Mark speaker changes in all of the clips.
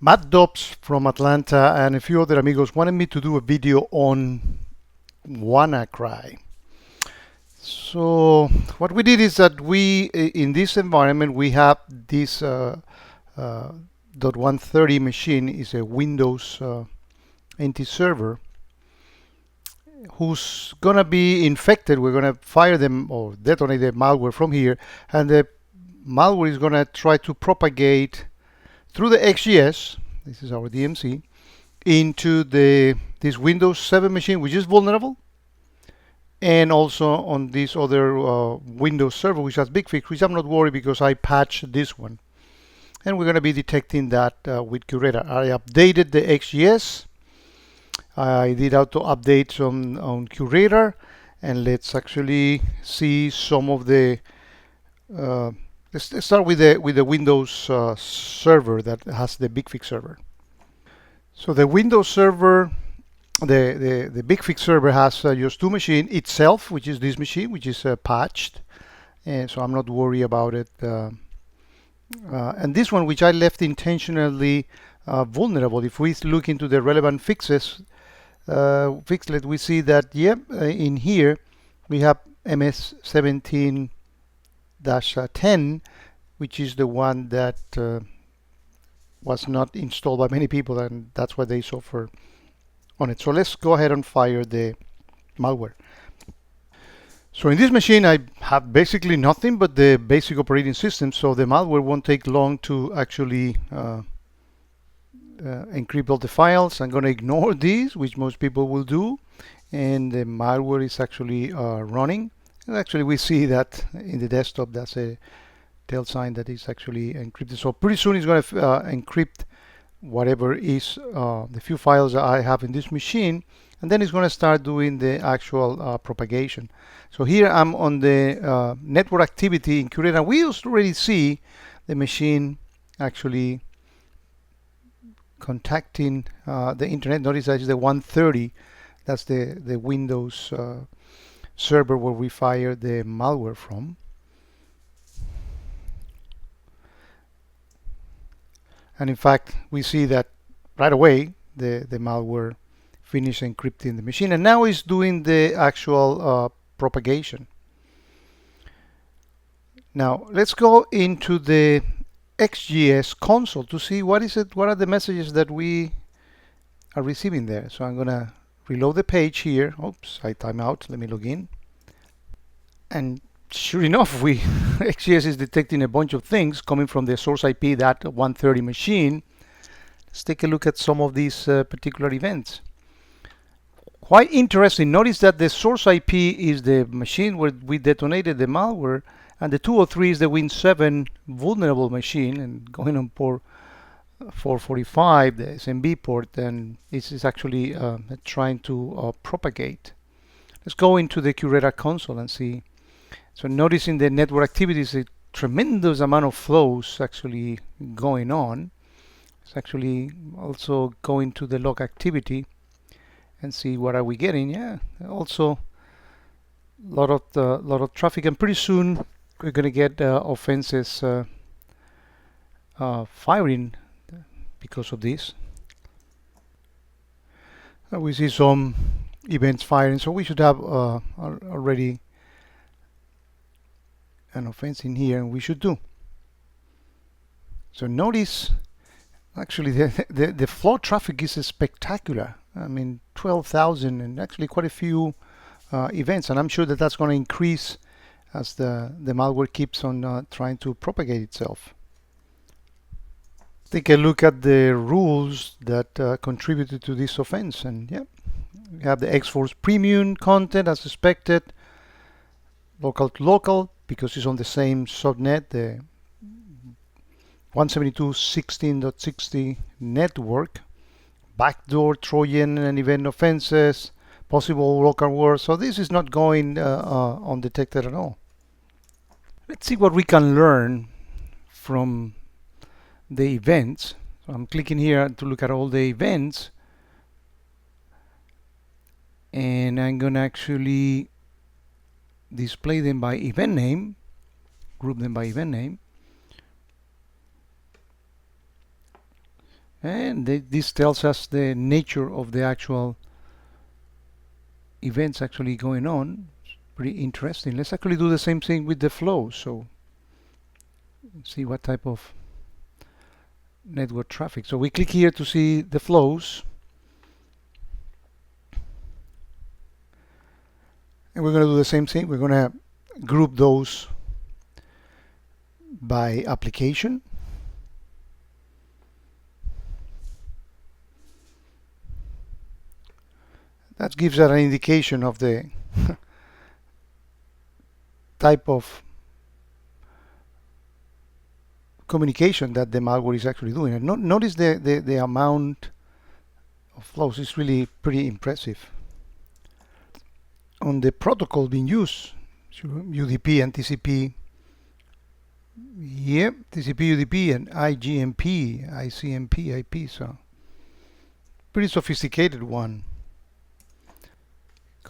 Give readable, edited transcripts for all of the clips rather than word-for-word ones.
Speaker 1: Matt Dobbs from Atlanta and a few other amigos wanted me to do a video on WannaCry. So what we did is that in this environment, we have this .130 machine is a Windows NT server who's gonna be infected. We're gonna fire them or detonate the malware from here, and the malware is gonna try to propagate through the XGS. This is our DMC into this Windows 7 machine, which is vulnerable, and also on this other Windows server, which has BigFix, which I'm not worried because I patched this one. And we're going to be detecting that with Curator. I updated the XGS. I did auto updates on Curator, and let's actually see some of the. Let's start with the Windows server that has the BigFix server. So the Windows server, the BigFix server has just two machines itself, which is this machine, which is patched, and so I'm not worried about it. And this one, which I left intentionally vulnerable. If we look into the relevant fixes, fixlet, we see that in here we have MS17-10, which is the one that was not installed by many people, and that's why they suffer on it. So let's go ahead and fire the malware. So in this machine, I have basically nothing but the basic operating system, so the malware won't take long to actually encrypt all the files. I'm going to ignore these, which most people will do, and the malware is actually running. And actually, we see that in the desktop, that's a tell sign that it's actually encrypted. So pretty soon it's going to encrypt whatever is the few files that I have in this machine, and then it's going to start doing the actual propagation. So here I'm on the network activity in Curator. We already see the machine actually contacting the internet. Notice that is the 130. That's the Windows server where we fire the malware from. And in fact, we see that right away the malware finished encrypting the machine, and now it's doing the actual propagation. Now let's go into the XGS console to see what are the messages that we are receiving there. So I'm gonna reload the page here. Oops, I time out. Let me log in. And sure enough, XGS is detecting a bunch of things coming from the source IP, that 130 machine. Let's take a look at some of these particular events. Quite interesting. Notice that the source IP is the machine where we detonated the malware, and the 203 is the Win7 vulnerable machine, and going on port 445, the SMB port, and this is actually trying to propagate. Let's go into the Curator console and see. So noticing the network activities, a tremendous amount of flows actually going on. It's actually also going to the log activity and see what are we getting. Yeah, also a lot of traffic, and pretty soon we're going to get offenses firing because of this. We see some events firing, so we should have already an offense in here, and we should do. So notice actually the flow traffic is spectacular. I mean 12,000 and actually quite a few events, and I'm sure that that's going to increase as the malware keeps on trying to propagate itself. Take a look at the rules that contributed to this offense, and yeah, we have the X-Force premium content as expected, local to local because it's on the same subnet, the 172.16.60 network, backdoor, Trojan, and event offenses, possible local wars. So this is not going undetected at all. Let's see what we can learn from the events. So I'm clicking here to look at all the events, and I'm going to actually display them by event name, group them by event name. And this tells us the nature of the actual events actually going on. It's pretty interesting. Let's actually do the same thing with the flows. So see what type of network traffic. So we click here to see the flows. And we're going to do the same thing. We're going to group those by application. That gives us an indication of the type of communication that the malware is actually doing. And notice the amount of flows is really pretty impressive. On the protocol being used, UDP and TCP, yep, TCP, UDP, and IGMP, ICMP, IP, so pretty sophisticated one.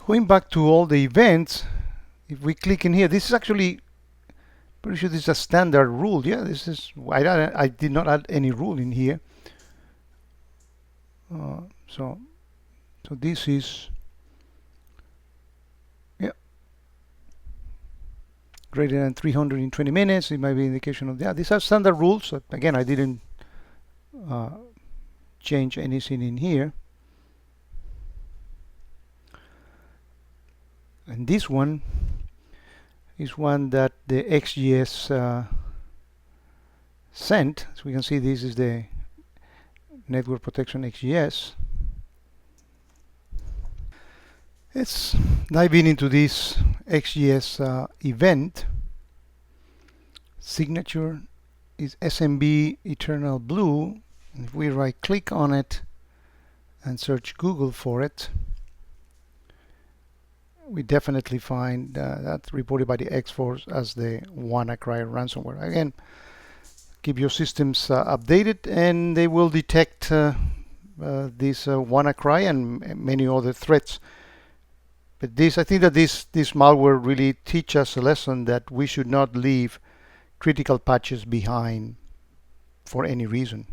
Speaker 1: Going back to all the events, if we click in here, this is actually pretty sure this is a standard rule. Yeah, this is I did not add any rule in here. So this is greater than 320 minutes. It might be an indication of that. These are standard rules. So again, I didn't change anything in here. And this one is one that the XGS sent. So we can see this is the network protection XGS. Let's dive into this XGS event. Signature is SMB Eternal Blue. And if we right click on it and search Google for it, we definitely find that reported by the X-Force as the WannaCry ransomware. Again, keep your systems updated and they will detect this WannaCry and many other threats. But I think that this malware really teaches us a lesson that we should not leave critical patches behind for any reason.